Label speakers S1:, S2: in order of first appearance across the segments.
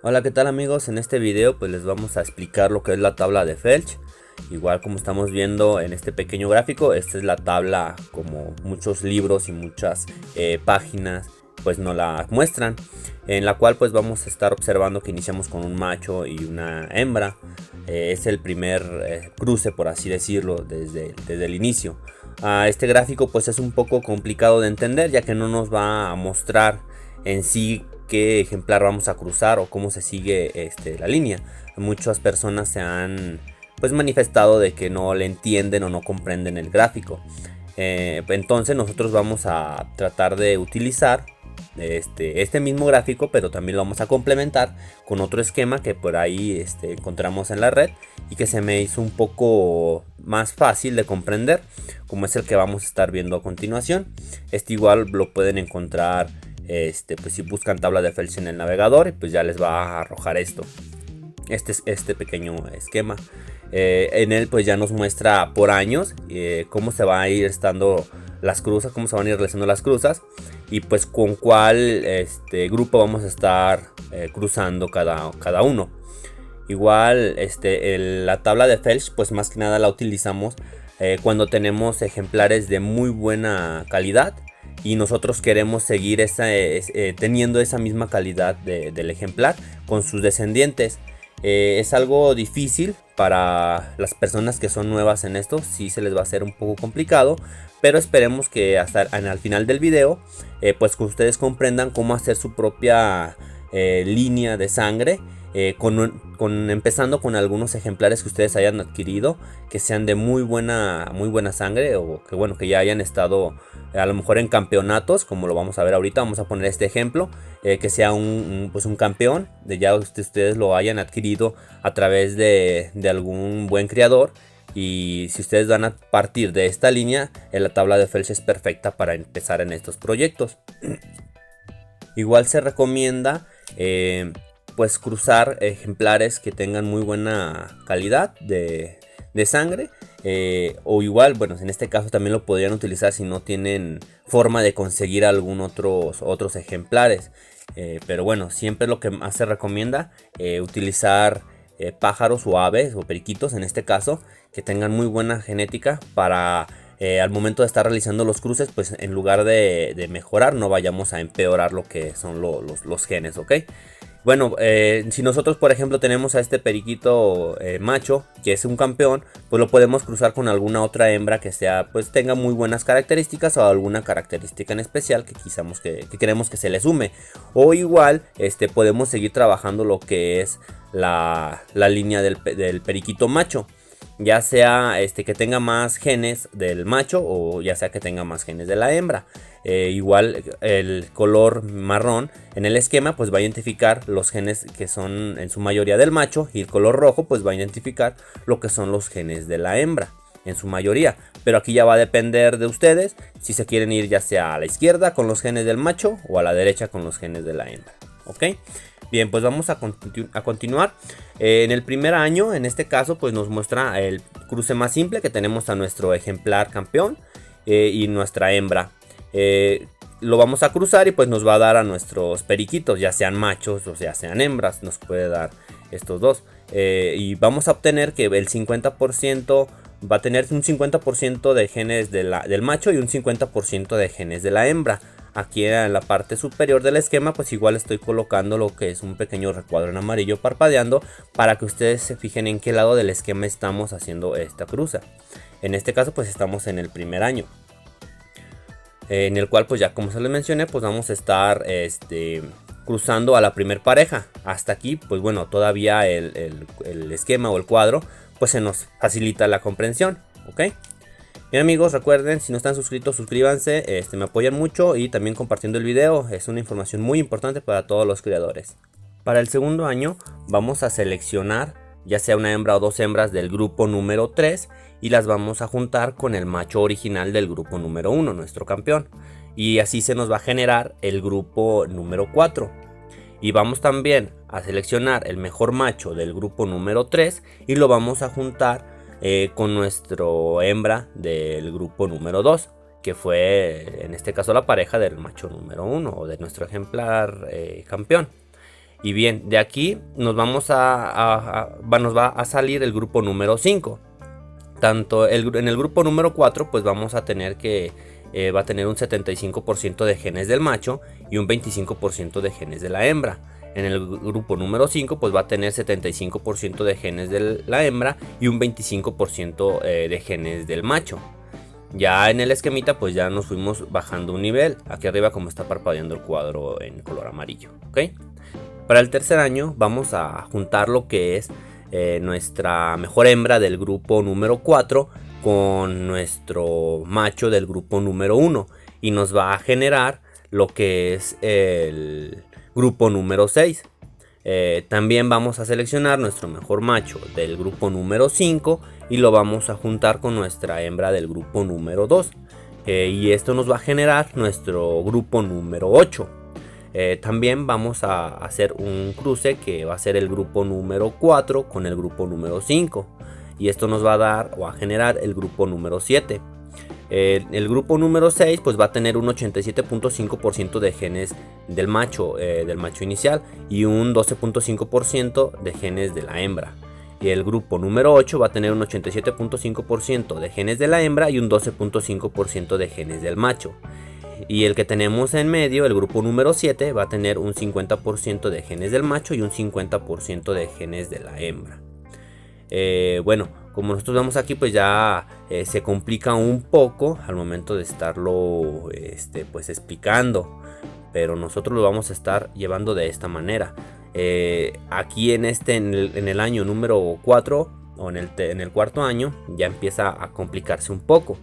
S1: Hola, ¿qué tal amigos? En este video pues les vamos a explicar lo que es la tabla de Felch. Igual como estamos viendo en este pequeño gráfico, esta es la tabla como muchos libros y muchas páginas pues nos la muestran, en la cual pues vamos a estar observando que iniciamos con un macho y una hembra. Es el primer cruce, por así decirlo, desde el inicio. Este gráfico pues es un poco complicado de entender, ya que no nos va a mostrar en sí qué ejemplar vamos a cruzar o cómo se sigue la línea. Muchas personas se han pues manifestado de que no le entienden o no comprenden el gráfico. Entonces nosotros vamos a tratar de utilizar este mismo gráfico, pero también lo vamos a complementar con otro esquema que por ahí encontramos en la red y que se me hizo un poco más fácil de comprender, como es el que vamos a estar viendo a continuación. Este igual lo pueden encontrar pues si buscan tabla de Felch en el navegador, pues ya les va a arrojar este pequeño esquema. En él pues ya nos muestra por años cómo se va a ir estando las cruzas, cómo se van a ir realizando las cruzas y pues con cuál grupo vamos a estar cruzando cada uno. Igual la tabla de Felch pues más que nada la utilizamos cuando tenemos ejemplares de muy buena calidad y nosotros queremos seguir teniendo esa misma calidad del ejemplar con sus descendientes. Es algo difícil para las personas que son nuevas en esto, sí se les va a hacer un poco complicado, pero esperemos que hasta al final del video pues que ustedes comprendan cómo hacer su propia línea de sangre, empezando con algunos ejemplares que ustedes hayan adquirido que sean de muy buena sangre, o que bueno, que ya hayan estado a lo mejor en campeonatos, como lo vamos a ver ahorita. Vamos a poner este ejemplo, que sea pues un campeón, de ya ustedes lo hayan adquirido a través de algún buen criador. Y si ustedes van a partir de esta línea, la tabla de Felch es perfecta para empezar en estos proyectos. Igual se recomienda pues cruzar ejemplares que tengan muy buena calidad de sangre, o igual, bueno, en este caso también lo podrían utilizar si no tienen forma de conseguir algún otros ejemplares, pero bueno, siempre lo que más se recomienda utilizar pájaros o aves o periquitos en este caso, que tengan muy buena genética para al momento de estar realizando los cruces, pues en lugar de mejorar, no vayamos a empeorar lo que son los genes, ¿ok? Bueno, si nosotros por ejemplo tenemos a este periquito macho, que es un campeón, pues lo podemos cruzar con alguna otra hembra que sea, pues tenga muy buenas características, o alguna característica en especial que queremos que se le sume. O igual, podemos seguir trabajando lo que es la línea del periquito macho, ya sea que tenga más genes del macho, o ya sea que tenga más genes de la hembra. Igual el color marrón en el esquema pues va a identificar los genes que son en su mayoría del macho, y el color rojo pues va a identificar lo que son los genes de la hembra en su mayoría. Pero aquí ya va a depender de ustedes si se quieren ir ya sea a la izquierda con los genes del macho o a la derecha con los genes de la hembra, ¿ok? Bien, pues vamos a continuar. En el primer año, en este caso, pues nos muestra el cruce más simple, que tenemos a nuestro ejemplar campeón y nuestra hembra. Lo vamos a cruzar y pues nos va a dar a nuestros periquitos, ya sean machos o ya sean hembras, nos puede dar estos dos. Y vamos a obtener que el 50% va a tener un 50% de genes del macho y un 50% de genes de la hembra. Aquí en la parte superior del esquema pues igual estoy colocando lo que es un pequeño recuadro en amarillo parpadeando, para que ustedes se fijen en qué lado del esquema estamos haciendo esta cruza. En este caso pues estamos en el primer año, en el cual pues ya como se les mencioné pues vamos a estar cruzando a la primer pareja. Hasta aquí pues bueno, todavía el esquema o el cuadro pues se nos facilita la comprensión, ¿ok? Bien amigos, recuerden, si no están suscritos, suscríbanse, me apoyan mucho, y también compartiendo el video, es una información muy importante para todos los criadores. Para el segundo año vamos a seleccionar ya sea una hembra o dos hembras del grupo número 3 y las vamos a juntar con el macho original del grupo número 1, nuestro campeón, y así se nos va a generar el grupo número 4. Y vamos también a seleccionar el mejor macho del grupo número 3 y lo vamos a juntar con nuestro hembra del grupo número 2, que fue en este caso la pareja del macho número 1 o de nuestro ejemplar campeón. Y bien, de aquí nos vamos nos va a salir el grupo número 5. Tanto en el grupo número 4 pues vamos a tener que va a tener un 75% de genes del macho y un 25% de genes de la hembra. En el grupo número 5 pues va a tener 75% de genes de la hembra y un 25% de genes del macho. Ya en el esquemita pues ya nos fuimos bajando un nivel. Aquí arriba como está parpadeando el cuadro en color amarillo, ¿ok? Para el tercer año vamos a juntar lo que es nuestra mejor hembra del grupo número 4 con nuestro macho del grupo número 1 y nos va a generar lo que es el grupo número 6. También vamos a seleccionar nuestro mejor macho del grupo número 5 y lo vamos a juntar con nuestra hembra del grupo número 2. Y esto nos va a generar nuestro grupo número 8. También vamos a hacer un cruce que va a ser el grupo número 4 con el grupo número 5. Y esto nos va a dar o a generar el grupo número 7. El grupo número 6 pues va a tener un 87.5% de genes del macho inicial y un 12.5% de genes de la hembra. Y el grupo número 8 va a tener un 87.5% de genes de la hembra y un 12.5% de genes del macho. Y el que tenemos en medio, el grupo número 7, va a tener un 50% de genes del macho y un 50% de genes de la hembra. Bueno, como nosotros vemos aquí pues ya se complica un poco al momento de estarlo pues explicando, pero nosotros lo vamos a estar llevando de esta manera. Aquí en el año número 4 o en el cuarto año ya empieza a complicarse un poco.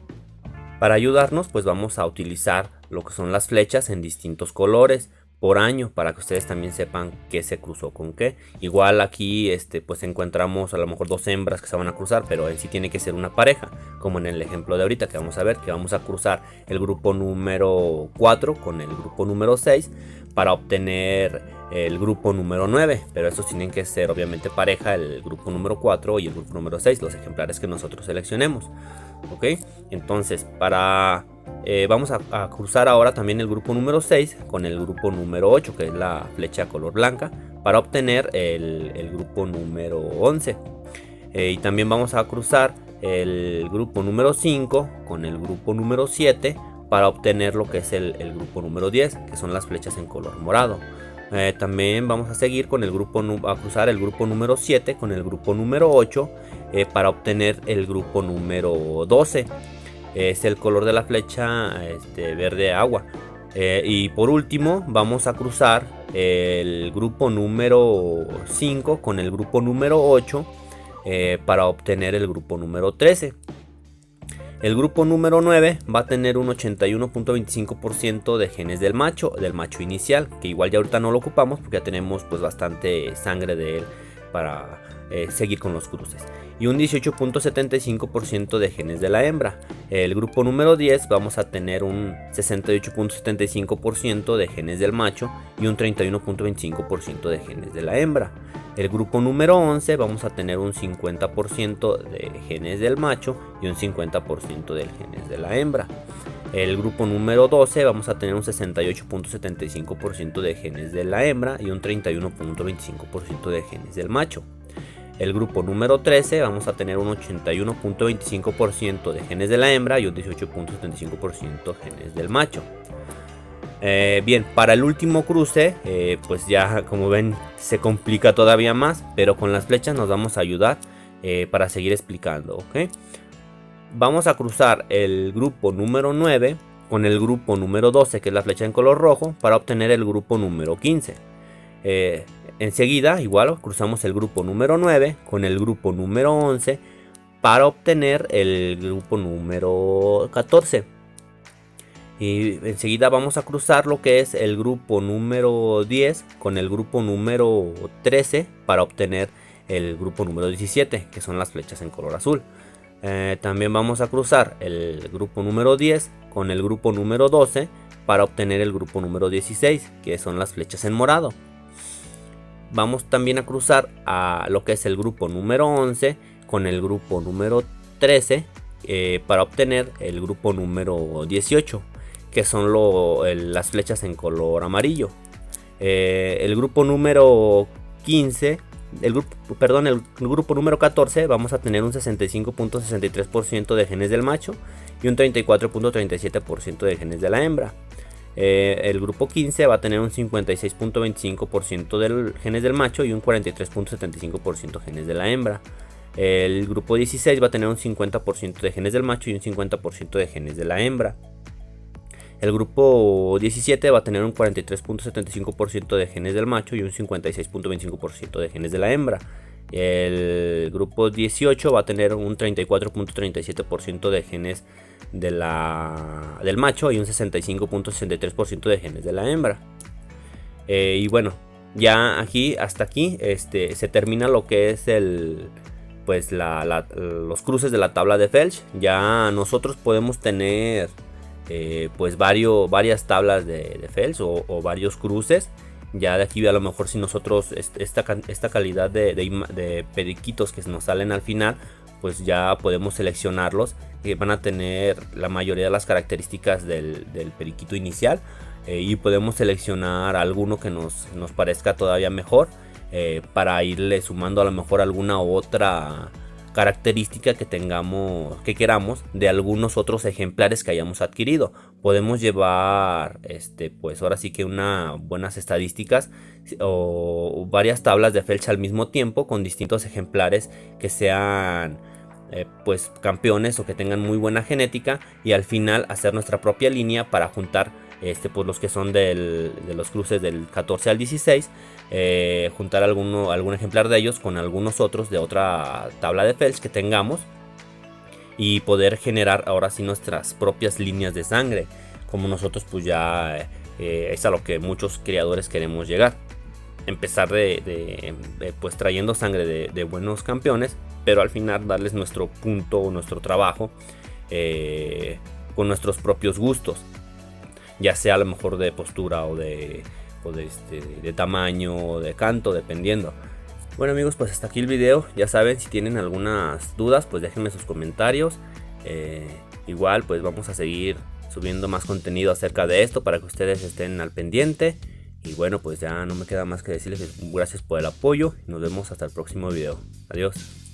S1: Para ayudarnos pues vamos a utilizar lo que son las flechas en distintos colores por año para que ustedes también sepan qué se cruzó con qué. Igual aquí pues encontramos a lo mejor dos hembras que se van a cruzar, pero en sí tiene que ser una pareja, como en el ejemplo de ahorita que vamos a ver, que vamos a cruzar el grupo número 4 con el grupo número 6 para obtener el grupo número 9, pero estos tienen que ser obviamente pareja, el grupo número 4 y el grupo número 6, los ejemplares que nosotros seleccionemos. Ok, entonces vamos a cruzar ahora también el grupo número 6 con el grupo número 8, que es la flecha color blanca, para obtener el grupo número 11. Y también vamos a cruzar el grupo número 5 con el grupo número 7 para obtener lo que es el grupo número 10, que son las flechas en color morado. También vamos a seguir con a cruzar el grupo número 7 con el grupo número 8 para obtener el grupo número 12. Es el color de la flecha verde agua. Y por último vamos a cruzar el grupo número 5 con el grupo número 8 para obtener el grupo número 13. El grupo número 9 va a tener un 81.25% de genes del macho inicial, que igual ya ahorita no lo ocupamos porque ya tenemos pues bastante sangre de él para seguir con los cruces. Y un 18.75% de genes de la hembra. El grupo número 10 vamos a tener un 68.75% de genes del macho y un 31.25% de genes de la hembra. El grupo número 11 vamos a tener un 50% de genes del macho y un 50% de genes de la hembra. El grupo número 12 vamos a tener un 68.75% de genes de la hembra y un 31.25% de genes del macho. El grupo número 13 vamos a tener un 81.25% de genes de la hembra y un 18.75% genes del macho. Bien, para el último cruce, pues ya como ven se complica todavía más, pero con las flechas nos vamos a ayudar para seguir explicando, ¿ok? Vamos a cruzar el grupo número 9 con el grupo número 12, que es la flecha en color rojo, para obtener el grupo número 15. Enseguida, igual, cruzamos el grupo número 9 con el grupo número 11 para obtener el grupo número 14. Y enseguida vamos a cruzar lo que es el grupo número 10 con el grupo número 13 para obtener el grupo número 17, que son las flechas en color azul. También vamos a cruzar el grupo número 10 con el grupo número 12 para obtener el grupo número 16, que son las flechas en morado. Vamos también a cruzar a lo que es el grupo número 11 con el grupo número 13 para obtener el grupo número 18, que son las flechas en color amarillo. El grupo número 15, el grupo número 14 vamos a tener un 65.63% de genes del macho y un 34.37% de genes de la hembra. El grupo 15 va a tener un 56.25% de genes del macho y un 43.75% genes de la hembra. El grupo 16 va a tener un 50% de genes del macho y un 50% de genes de la hembra. El grupo 17 va a tener un 43.75% de genes del macho y un 56.25% de genes de la hembra. El grupo 18 va a tener un 34.37% de genes del macho y un 65.63% de genes de la hembra. Y bueno, ya hasta aquí se termina lo que es los cruces de la tabla de Felch. Ya nosotros podemos tener pues varias tablas de Felch o varios cruces. Ya de aquí a lo mejor si nosotros esta calidad de periquitos que nos salen al final, pues ya podemos seleccionarlos, que van a tener la mayoría de las características del periquito inicial, y podemos seleccionar alguno que nos parezca todavía mejor, para irle sumando a lo mejor alguna otra característica que queramos de algunos otros ejemplares que hayamos adquirido. Podemos llevar pues ahora sí que buenas estadísticas o varias tablas de Felch al mismo tiempo con distintos ejemplares que sean pues campeones o que tengan muy buena genética, y al final hacer nuestra propia línea para juntar pues los que son de los cruces del 14 al 16, juntar algún ejemplar de ellos con algunos otros de otra tabla de Felch que tengamos, y poder generar ahora sí nuestras propias líneas de sangre, como nosotros pues ya es a lo que muchos criadores queremos llegar. Empezar pues trayendo sangre de buenos campeones, pero al final darles nuestro punto, nuestro trabajo, con nuestros propios gustos, ya sea a lo mejor de postura o de tamaño o de canto, dependiendo. Bueno amigos, pues hasta aquí el video. Ya saben, si tienen algunas dudas pues déjenme sus comentarios. Igual pues vamos a seguir subiendo más contenido acerca de esto para que ustedes estén al pendiente. Y bueno, pues ya no me queda más que decirles gracias por el apoyo. Nos vemos hasta el próximo video. Adiós.